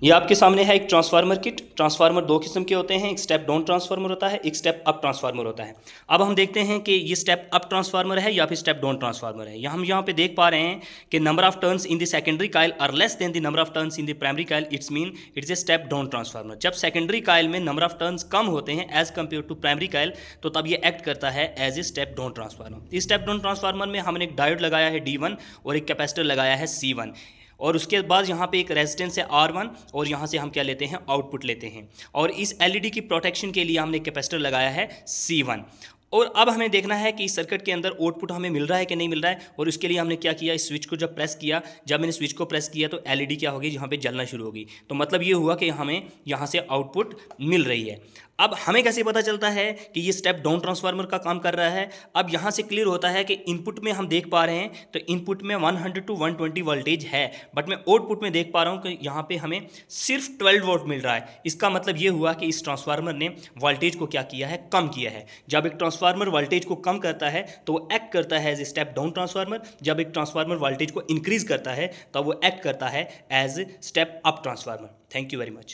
ये आपके सामने है एक ट्रांसफार्मर किट। ट्रांसफार्मर दो किस्म के होते हैं, एक स्टेप डाउन ट्रांसफार्मर होता है, एक स्टेप अप ट्रांसफार्मर होता है। अब हम देखते हैं कि ये स्टेप अप ट्रांसफार्मर है या फिर स्टेप डाउन ट्रांसफार्मर है। हम यहाँ पे देख पा रहे हैं कि number of turns in the secondary coil are less than the number of turns in the primary coil, it's mean it's a step down transformer. जब सेकेंडरी कॉइल में नंबर ऑफ टर्न्स कम होते हैं as compared to primary coil, तो तब ये act करता है as a step down transformer. इस स्टेप डाउन ट्रांसफार्मर में हमने एक डायोड लगाया है D1 और एक कैपेसिटर लगाया है C1, और उसके बाद यहाँ पे एक रेजिस्टेंस है R1, और यहाँ से हम क्या लेते हैं, आउटपुट लेते हैं। और इस एलईडी की प्रोटेक्शन के लिए हमने कैपेसिटर लगाया है C1। और अब हमें देखना है कि इस सर्किट के अंदर आउटपुट हमें मिल रहा है कि नहीं मिल रहा है। और उसके लिए हमने क्या किया, इस स्विच को जब प्रेस किया, जब मैंने स्विच को प्रेस किया तो एलईडी क्या होगी, यहाँ पे जलना शुरू होगी। तो मतलब ये हुआ कि हमें यहाँ से आउटपुट मिल रही है। अब हमें कैसे पता चलता है कि ये स्टेप डाउन ट्रांसफार्मर का काम कर रहा है। अब यहाँ से क्लियर होता है कि इनपुट में हम देख पा रहे हैं तो इनपुट में 100 to 120 वोल्टेज है, बट मैं आउटपुट में देख पा रहा हूँ कि यहाँ पे हमें सिर्फ 12 वोल्ट मिल रहा है। इसका मतलब ये हुआ कि इस ट्रांसफार्मर ने वोल्टेज को क्या किया है, कम किया है। जब एक ट्रांसफार्मर वोल्टेज को कम करता है तो वो एक्ट करता है as a step down transformer. जब एक ट्रांसफार्मर वोल्टेज को इंक्रीज करता है तो वो एक्ट करता है as step up transformer. Thank you very much.